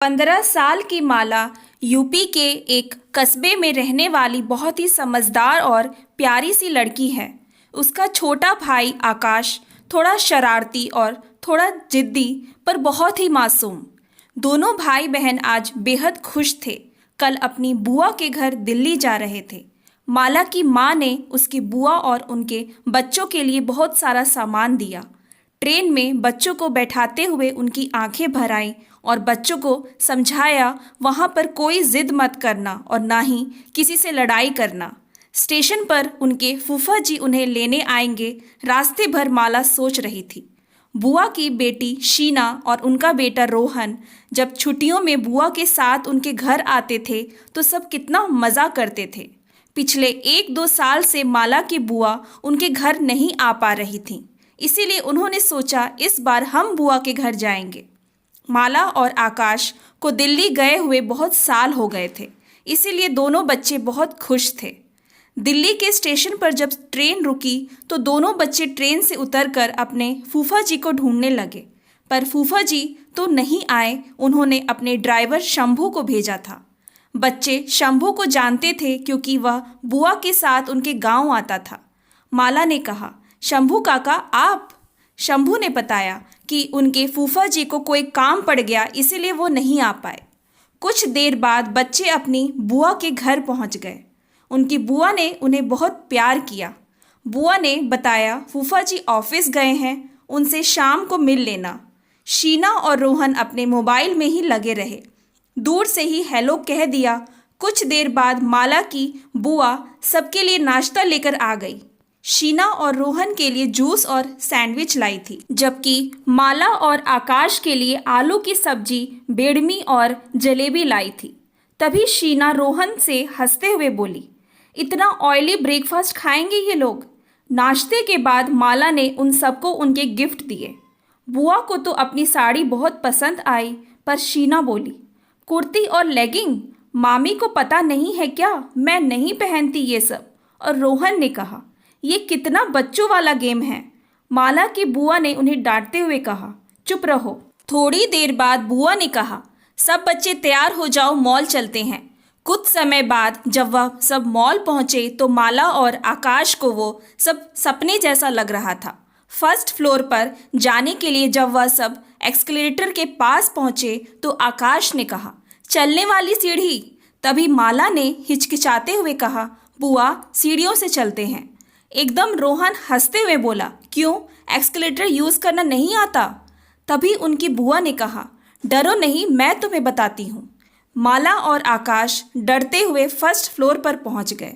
15 साल की माला यूपी के एक कस्बे में रहने वाली बहुत ही समझदार और प्यारी सी लड़की है। उसका छोटा भाई आकाश थोड़ा शरारती और थोड़ा जिद्दी पर बहुत ही मासूम। दोनों भाई बहन आज बेहद खुश थे। कल अपनी बुआ के घर दिल्ली जा रहे थे। माला की माँ ने उसकी बुआ और उनके बच्चों के लिए बहुत सारा सामान दिया। ट्रेन में बच्चों को बैठाते हुए उनकी आंखें भर आईं और बच्चों को समझाया वहाँ पर कोई जिद मत करना और ना ही किसी से लड़ाई करना। स्टेशन पर उनके फूफा जी उन्हें लेने आएंगे। रास्ते भर माला सोच रही थी। बुआ की बेटी शीना और उनका बेटा रोहन जब छुट्टियों में बुआ के साथ उनके घर आते थे तो सब कितना मज़ा करते थे। पिछले 1-2 साल से माला की बुआ उनके घर नहीं आ पा रही थी, इसीलिए उन्होंने सोचा इस बार हम बुआ के घर जाएंगे। माला और आकाश को दिल्ली गए हुए बहुत साल हो गए थे, इसीलिए दोनों बच्चे बहुत खुश थे। दिल्ली के स्टेशन पर जब ट्रेन रुकी तो दोनों बच्चे ट्रेन से उतरकर अपने फूफा जी को ढूंढने लगे, पर फूफा जी तो नहीं आए। उन्होंने अपने ड्राइवर शंभू को भेजा था। बच्चे शंभू को जानते थे क्योंकि वह बुआ के साथ उनके गांव आता था। माला ने कहा, शंभू काका आप? शंभू ने बताया कि उनके फूफा जी को कोई काम पड़ गया, इसीलिए वो नहीं आ पाए। कुछ देर बाद बच्चे अपनी बुआ के घर पहुंच गए। उनकी बुआ ने उन्हें बहुत प्यार किया। बुआ ने बताया फूफा जी ऑफिस गए हैं, उनसे शाम को मिल लेना। शीना और रोहन अपने मोबाइल में ही लगे रहे। दूर से ही हेलो कह दिया। कुछ देर बाद माला की बुआ सबके लिए नाश्ता लेकर आ गई। शीना और रोहन के लिए जूस और सैंडविच लाई थी, जबकि माला और आकाश के लिए आलू की सब्जी, बेडमी और जलेबी लाई थी। तभी शीना रोहन से हंसते हुए बोली, इतना ऑयली ब्रेकफास्ट खाएंगे ये लोग? नाश्ते के बाद माला ने उन सबको उनके गिफ्ट दिए। बुआ को तो अपनी साड़ी बहुत पसंद आई, पर शीना बोली, कुर्ती और लेगिंग? मामी को पता नहीं है क्या? मैं नहीं पहनती ये सब। और रोहन ने कहा, ये कितना बच्चों वाला गेम है। माला की बुआ ने उन्हें डांटते हुए कहा, चुप रहो। थोड़ी देर बाद बुआ ने कहा, सब बच्चे तैयार हो जाओ, मॉल चलते हैं। कुछ समय बाद जब वह सब मॉल पहुंचे तो माला और आकाश को वो सब सपने जैसा लग रहा था। फर्स्ट फ्लोर पर जाने के लिए जब वह सब एक्सकलेटर के पास पहुंचे तो आकाश ने कहा, चलने वाली सीढ़ी। तभी माला ने हिचकिचाते हुए कहा, बुआ सीढ़ियों से चलते हैं। एकदम रोहन हंसते हुए बोला, क्यों, एक्सकलेटर यूज़ करना नहीं आता? तभी उनकी बुआ ने कहा, डरो नहीं, मैं तुम्हें बताती हूँ। माला और आकाश डरते हुए फर्स्ट फ्लोर पर पहुँच गए।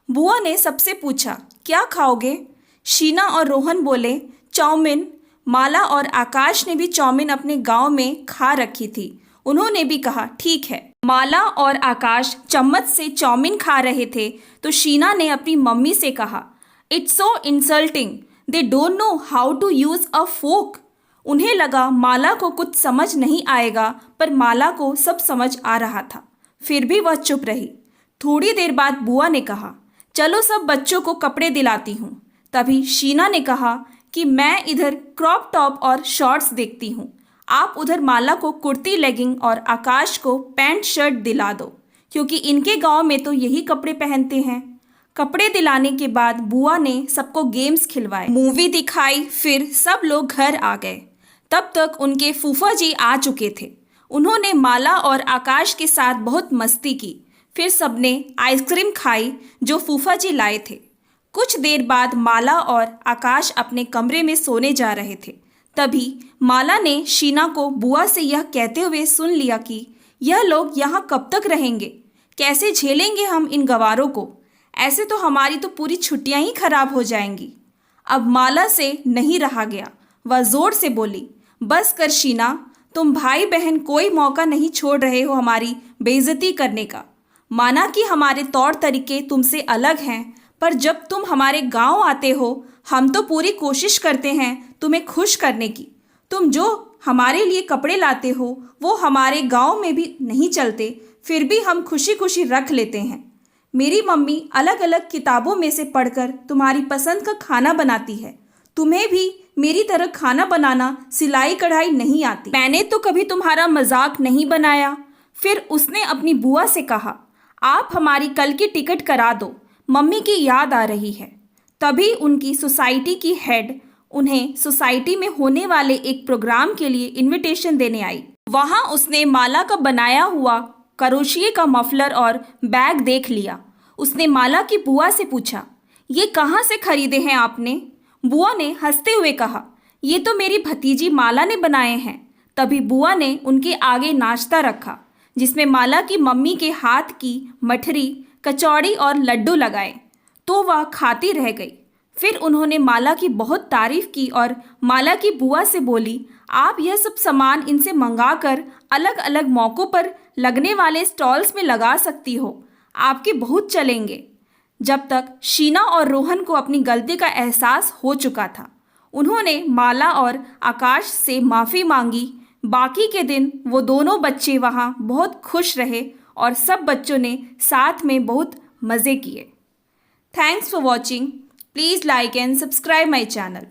बुआ ने सबसे पूछा, क्या खाओगे? शीना और रोहन बोले, चाउमीन। माला और आकाश ने भी चाउमीन अपने गांव में खा रखी थी। उन्होंने भी कहा, ठीक है। माला और आकाश चम्मच से चाउमीन खा रहे थे तो शीना ने अपनी मम्मी से कहा, it's so insulting, they don't know how to use a fork. उन्हें लगा माला को कुछ समझ नहीं आएगा, पर माला को सब समझ आ रहा था। फिर भी वह चुप रही। थोड़ी देर बाद बुआ ने कहा, चलो सब बच्चों को कपड़े दिलाती हूँ। तभी शीना ने कहा कि मैं इधर क्रॉप टॉप और शॉर्ट्स देखती हूँ, आप उधर माला को कुर्ती, लेगिंग और आकाश को पैंट शर्ट दिला दो, क्योंकि इनके गांव में तो यही कपड़े पहनते हैं। कपड़े दिलाने के बाद बुआ ने सबको गेम्स खिलवाए, मूवी दिखाई, फिर सब लोग घर आ गए। तब तक उनके फूफा जी आ चुके थे। उन्होंने माला और आकाश के साथ बहुत मस्ती की। फिर सबने आइसक्रीम खाई जो फूफा जी लाए थे। कुछ देर बाद माला और आकाश अपने कमरे में सोने जा रहे थे। तभी माला ने शीना को बुआ से यह कहते हुए सुन लिया कि यह लोग यहाँ कब तक रहेंगे, कैसे झेलेंगे हम इन गवारों को? ऐसे तो हमारी तो पूरी छुट्टियाँ ही खराब हो जाएंगी। अब माला से नहीं रहा गया। वह जोर से बोली, बस कर शीना, तुम भाई बहन कोई मौका नहीं छोड़ रहे हो हमारी बेइज्जती करने का। माना कि हमारे तौर तरीके तुमसे अलग हैं, पर जब तुम हमारे गांव आते हो हम तो पूरी कोशिश करते हैं तुम्हें खुश करने की। तुम जो हमारे लिए कपड़े लाते हो वो हमारे गांव में भी नहीं चलते, फिर भी हम खुशी खुशी रख लेते हैं। मेरी मम्मी अलग अलग किताबों में से पढ़कर तुम्हारी पसंद का खाना बनाती है, तुम्हें भी मेरी तरह खाना बनाना, सिलाई कढ़ाई नहीं आती। मैंने तो कभी तुम्हारा मजाक नहीं बनाया। फिर उसने अपनी बुआ से कहा, आप हमारी कल की टिकट करा दो, मम्मी की याद आ रही है। तभी उनकी सोसाइटी की हेड उन्हें सोसाइटी में होने वाले एक प्रोग्राम के लिए इनविटेशन देने आई। वहां उसने माला का बनाया हुआ करोशिए का मफलर और बैग देख लिया। उसने माला की बुआ से पूछा, ये कहाँ से खरीदे हैं आपने? बुआ ने हंसते हुए कहा, ये तो मेरी भतीजी माला ने बनाए हैं। तभी बुआ ने उनके आगे नाश्ता रखा, जिसमें माला की मम्मी के हाथ की मठरी, कचौड़ी और लड्डू लगाए, तो वह खाती रह गई। फिर उन्होंने माला की बहुत तारीफ की और माला की बुआ से बोली, आप यह सब सामान इनसे मंगाकर अलग अलग मौक़ों पर लगने वाले स्टॉल्स में लगा सकती हो, आपके बहुत चलेंगे। जब तक शीना और रोहन को अपनी गलती का एहसास हो चुका था, उन्होंने माला और आकाश से माफ़ी मांगी। बाकी के दिन वो दोनों बच्चे वहाँ बहुत खुश रहे और सब बच्चों ने साथ में बहुत मज़े किए। Thanks for watching. Please like and subscribe my channel.